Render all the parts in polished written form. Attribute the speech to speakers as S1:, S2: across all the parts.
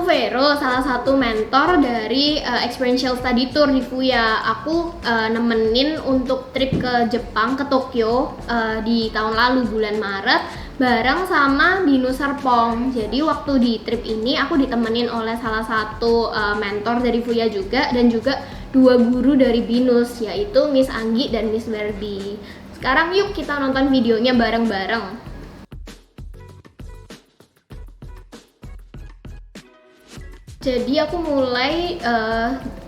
S1: aku Vero, salah satu mentor dari Experiential Study Tour di Fuya. Aku nemenin untuk trip ke Jepang, ke Tokyo di tahun lalu bulan Maret bareng sama Binu Serpong. Jadi waktu di trip ini aku ditemenin oleh salah satu mentor dari Fuya juga, dan juga 2 guru dari Binus, yaitu Miss Anggi dan Miss Verdi. Sekarang yuk kita nonton videonya bareng-bareng. Jadi aku mulai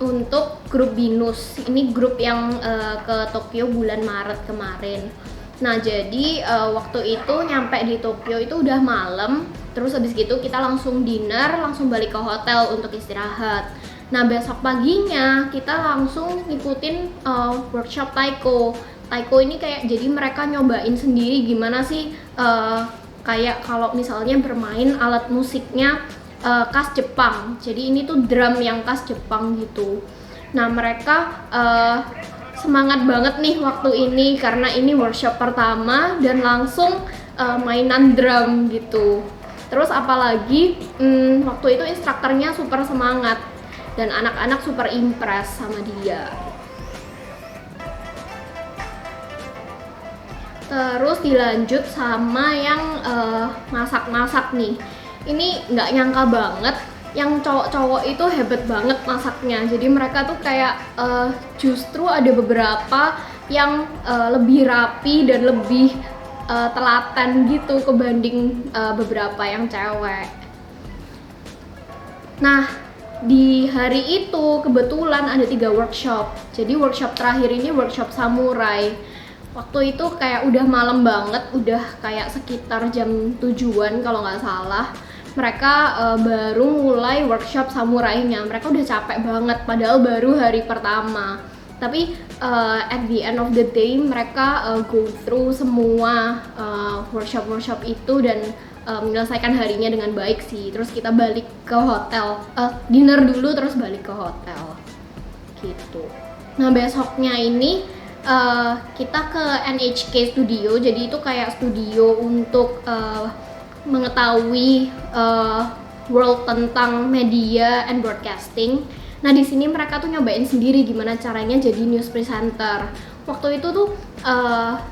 S1: untuk grup Binus. Ini grup yang ke Tokyo bulan Maret kemarin. Nah jadi waktu itu nyampe di Tokyo itu udah malam. Terus habis gitu kita langsung dinner, langsung balik ke hotel untuk istirahat. Nah besok paginya kita langsung ngikutin workshop Taiko. Taiko ini kayak jadi mereka nyobain sendiri gimana sih kayak kalau misalnya bermain alat musiknya khas Jepang. Jadi ini tuh drum yang khas Jepang gitu. Nah mereka semangat banget nih waktu ini karena ini workshop pertama dan langsung mainan drum gitu. Terus apalagi waktu itu instrukturnya super semangat dan anak-anak super impress sama dia. Terus dilanjut sama yang masak-masak nih. Ini nggak nyangka banget yang cowok-cowok itu hebat banget masaknya. Jadi mereka tuh kayak justru ada beberapa yang lebih rapi dan lebih telaten gitu kebanding beberapa yang cewek. Nah di hari itu kebetulan ada 3 workshop. Jadi workshop terakhir ini workshop samurai. Waktu itu kayak udah malam banget, udah kayak sekitar jam 7-an kalau nggak salah. Mereka baru mulai workshop samurainya. Mereka udah capek banget padahal baru hari pertama. Tapi at the end of the day mereka go through semua workshop itu dan menyelesaikan harinya dengan baik sih. Terus kita balik ke hotel, dinner dulu terus balik ke hotel gitu. Nah besoknya ini kita ke NHK Studio. Jadi itu kayak studio untuk mengetahui world tentang media and broadcasting. Nah di sini mereka tuh nyobain sendiri gimana caranya jadi news presenter. Waktu itu tuh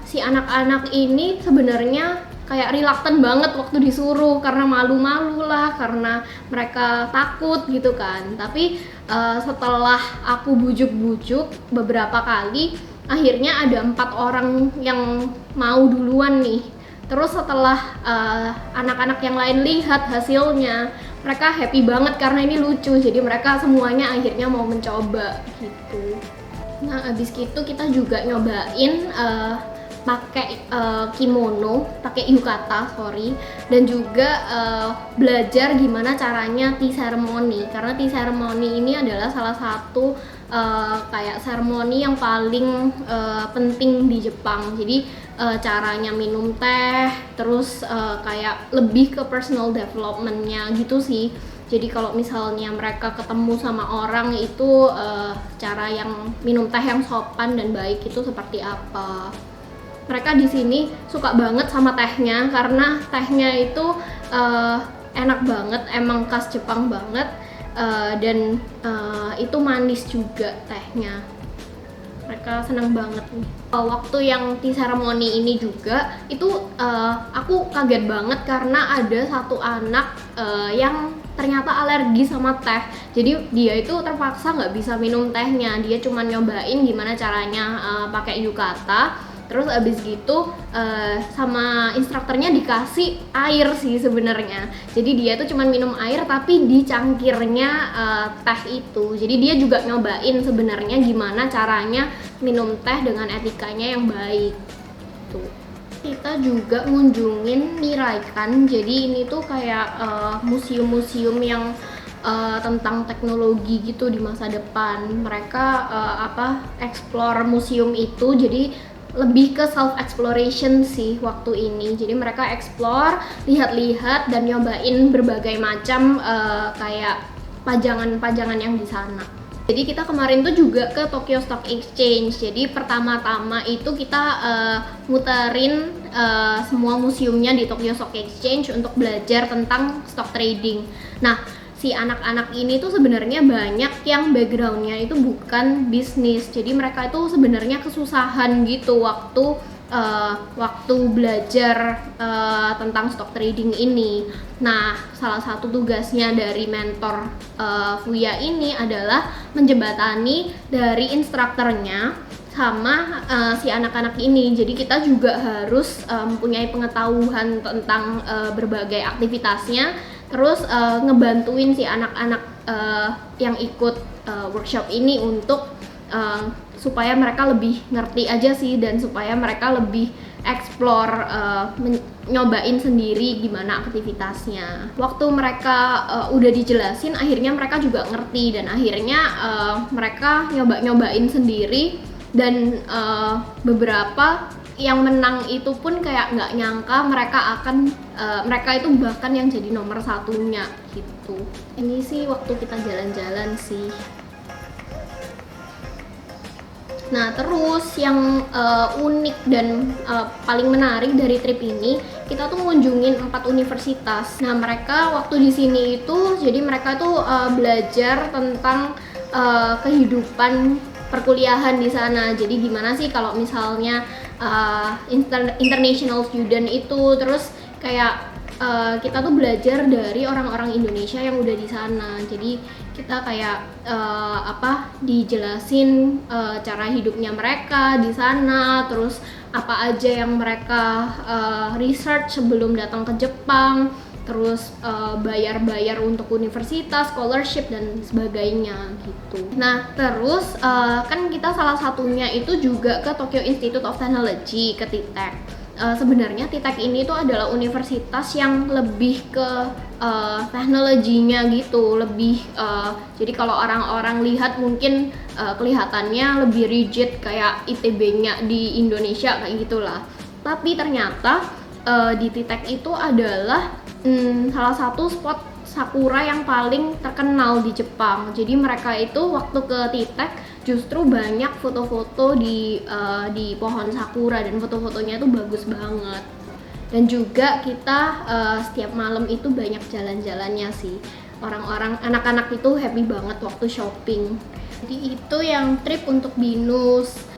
S1: si anak-anak ini sebenarnya kayak reluctant banget waktu disuruh karena malu-malu lah, karena mereka takut gitu kan. Tapi setelah aku bujuk-bujuk beberapa kali, akhirnya ada 4 orang yang mau duluan nih. Terus setelah anak-anak yang lain lihat hasilnya, mereka happy banget karena ini lucu. Jadi mereka semuanya akhirnya mau mencoba gitu. Nah abis itu kita juga nyobain pakai kimono, pakai yukata, dan juga belajar gimana caranya tea ceremony. Karena tea ceremony ini adalah salah satu kayak seremoni yang paling penting di Jepang. Jadi caranya minum teh, terus kayak lebih ke personal development-nya gitu sih. Jadi kalau misalnya mereka ketemu sama orang itu cara yang minum teh yang sopan dan baik itu seperti apa. Mereka di sini suka banget sama tehnya karena tehnya itu enak banget, emang khas Jepang banget. Dan itu manis juga tehnya. Mereka senang banget nih. Waktu yang tea ceremony ini juga itu aku kaget banget karena ada satu anak yang ternyata alergi sama teh. Jadi dia itu terpaksa nggak bisa minum tehnya. Dia cuma nyobain gimana caranya pakai yukata. Terus abis gitu sama instrukturnya dikasih air sih sebenarnya. Jadi dia tuh cuma minum air tapi di cangkirnya teh itu. Jadi dia juga nyobain sebenarnya gimana caranya minum teh dengan etikanya yang baik. Tuh. Kita juga ngunjungin Niraikan. Jadi ini tuh kayak museum-museum yang tentang teknologi gitu di masa depan. Mereka explore museum itu. Jadi lebih ke self exploration sih waktu ini. Jadi mereka explore, lihat-lihat dan nyobain berbagai macam kayak pajangan-pajangan yang di sana. Jadi kita kemarin tuh juga ke Tokyo Stock Exchange. Jadi pertama-tama itu kita muterin semua museumnya di Tokyo Stock Exchange untuk belajar tentang stock trading. Nah, si anak-anak ini tuh sebenarnya banyak yang backgroundnya itu bukan bisnis, jadi mereka itu sebenarnya kesusahan gitu waktu belajar tentang stock trading ini. Nah, salah satu tugasnya dari mentor Fuya ini adalah menjembatani dari instrukturnya sama si anak-anak ini. Jadi kita juga harus mempunyai pengetahuan tentang berbagai aktivitasnya, terus ngebantuin si anak-anak yang ikut workshop ini untuk supaya mereka lebih ngerti aja sih, dan supaya mereka lebih explore, nyobain sendiri gimana aktivitasnya. Waktu mereka udah dijelasin, akhirnya mereka juga ngerti, dan akhirnya mereka nyobain sendiri, dan beberapa yang menang itu pun kayak nggak nyangka mereka itu bahkan yang jadi nomor satunya gitu. Ini sih waktu kita jalan-jalan sih. Nah, terus yang unik dan paling menarik dari trip ini, kita tuh ngunjungin 4 universitas. Nah, mereka waktu di sini itu, jadi mereka tuh belajar tentang kehidupan perkuliahan di sana. Jadi gimana sih kalau misalnya international student itu, terus kayak kita tuh belajar dari orang-orang Indonesia yang udah di sana. Jadi kita kayak dijelasin cara hidupnya mereka di sana, terus apa aja yang mereka research sebelum datang ke Jepang, terus bayar untuk universitas, scholarship dan sebagainya gitu. Nah, terus kan kita salah satunya itu juga ke Tokyo Institute of Technology, ke TITEC. Sebenarnya TITEC ini tuh adalah universitas yang lebih ke teknologinya gitu, lebih jadi kalau orang-orang lihat mungkin kelihatannya lebih rigid kayak ITB-nya di Indonesia kayak gitulah. Tapi ternyata di TITEC itu adalah salah satu spot sakura yang paling terkenal di Jepang. Jadi mereka itu waktu ke TITEC justru banyak foto-foto di pohon sakura, dan foto-fotonya itu bagus banget. Dan juga kita setiap malam itu banyak jalan-jalannya sih. Orang-orang, anak-anak itu happy banget waktu shopping. Jadi itu yang trip untuk BINUS.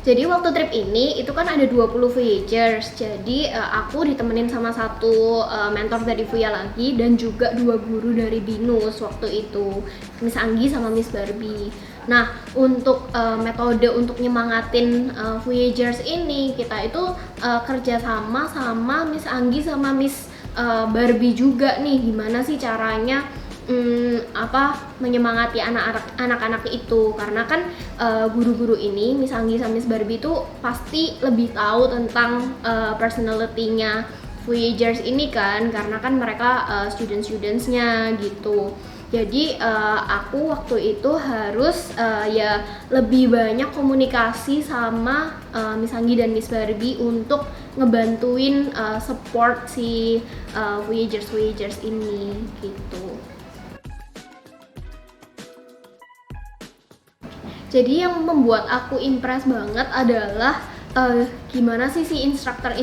S1: Jadi waktu trip ini itu kan ada 20 Voyagers. Jadi aku ditemenin sama satu mentor dari Fuya lagi, dan juga 2 guru dari BINUS waktu itu, Miss Anggi sama Miss Barbie. Nah, untuk metode untuk nyemangatin Voyagers ini, kita itu kerja sama Miss Anggi sama Miss Barbie juga nih, gimana sih caranya menyemangati anak-anak itu, karena kan guru-guru ini, Miss Anggi sama Miss Barbie itu pasti lebih tahu tentang personality-nya Voyagers ini kan, karena kan mereka students-nya gitu. Jadi aku waktu itu harus ya lebih banyak komunikasi sama Miss Anggi dan Miss Barbie untuk ngebantuin support si Voyagers ini gitu. Jadi yang membuat aku impress banget adalah gimana sih si instruktur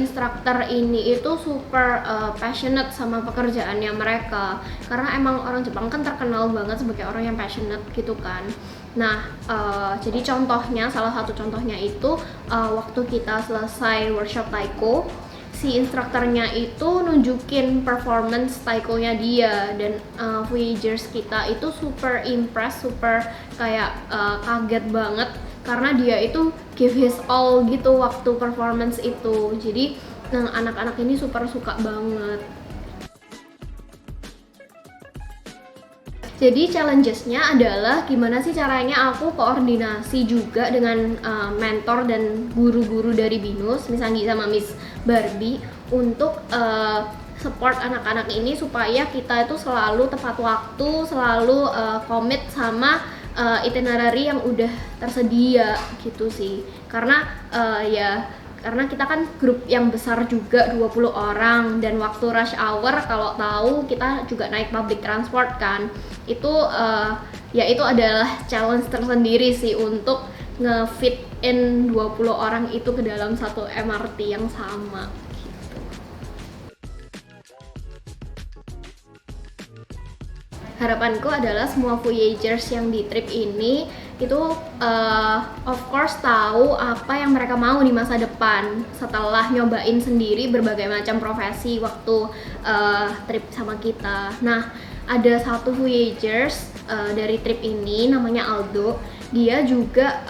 S1: ini itu super passionate sama pekerjaannya mereka, karena emang orang Jepang kan terkenal banget sebagai orang yang passionate gitu kan. Nah, jadi salah satu contohnya itu waktu kita selesai workshop taiko, si instrukturnya itu nunjukin performance taikonya dia, dan Voyagers kita itu super impress, super kayak kaget banget, karena dia itu give his all gitu waktu performance itu. Jadi anak-anak ini super suka banget. Jadi challenges-nya adalah gimana sih caranya aku koordinasi juga dengan mentor dan guru-guru dari BINUS, Miss Anggi sama Miss Barbie, untuk support anak-anak ini supaya kita itu selalu tepat waktu, selalu komit sama itinerary yang udah tersedia gitu sih. Karena karena kita kan grup yang besar juga, 20 orang, dan waktu rush hour kalau tahu kita juga naik public transport kan, itu itu adalah challenge tersendiri sih untuk ngefit in 20 orang itu ke dalam satu MRT yang sama gitu. Harapanku adalah semua Voyagers yang di trip ini itu of course tahu apa yang mereka mau di masa depan setelah nyobain sendiri berbagai macam profesi waktu trip sama kita. Nah, ada satu Voyagers dari trip ini namanya Aldo. Dia juga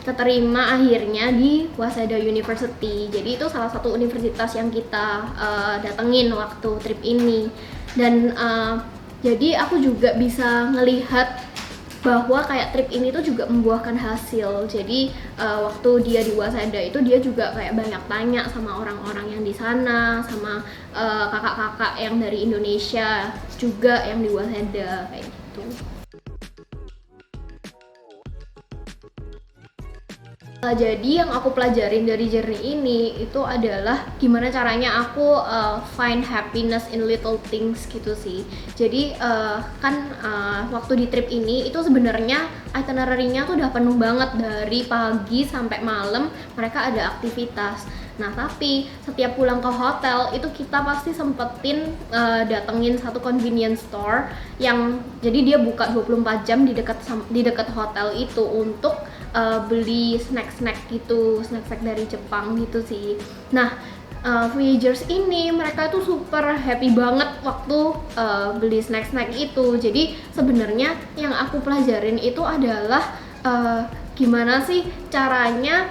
S1: keterima akhirnya di Waseda University. Jadi itu salah satu universitas yang kita datengin waktu trip ini. Dan jadi aku juga bisa ngelihat bahwa kayak trip ini tuh juga membuahkan hasil. Jadi waktu dia di Waseda itu dia juga kayak banyak tanya sama orang-orang yang di sana, sama kakak-kakak yang dari Indonesia juga yang di Waseda kayak gitu. Jadi yang aku pelajarin dari journey ini itu adalah gimana caranya aku find happiness in little things gitu sih. Jadi kan waktu di trip ini itu sebenarnya itinerary-nya tuh udah penuh banget dari pagi sampai malam mereka ada aktivitas. Nah, tapi setiap pulang ke hotel itu kita pasti sempetin datengin satu convenience store yang jadi dia buka 24 jam di dekat hotel itu untuk beli snack-snack gitu, snack-snack dari Jepang gitu sih. Nah, Voyagers ini mereka tuh super happy banget waktu beli snack-snack itu. Jadi sebenarnya yang aku pelajarin itu adalah gimana sih caranya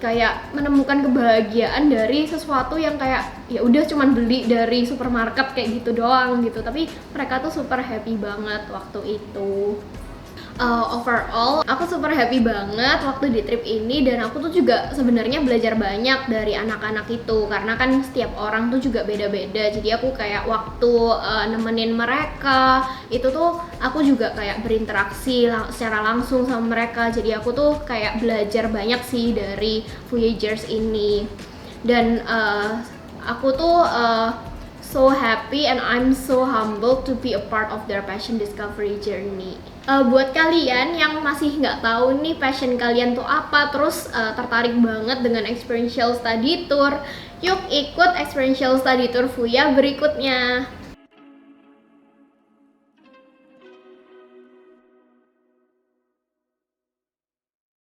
S1: kayak menemukan kebahagiaan dari sesuatu yang kayak ya udah cuman beli dari supermarket kayak gitu doang gitu. Tapi mereka tuh super happy banget waktu itu. Overall aku super happy banget waktu di trip ini, dan aku tuh juga sebenarnya belajar banyak dari anak-anak itu karena kan setiap orang tuh juga beda-beda. Jadi aku kayak waktu nemenin mereka itu tuh aku juga kayak berinteraksi secara langsung sama mereka. Jadi aku tuh kayak belajar banyak sih dari Voyagers ini, dan aku tuh so happy and I'm so humbled to be a part of their passion discovery journey. Buat kalian yang masih nggak tahu nih passion kalian tuh apa, terus tertarik banget dengan experiential study tour, yuk ikut experiential study tour Fuya berikutnya.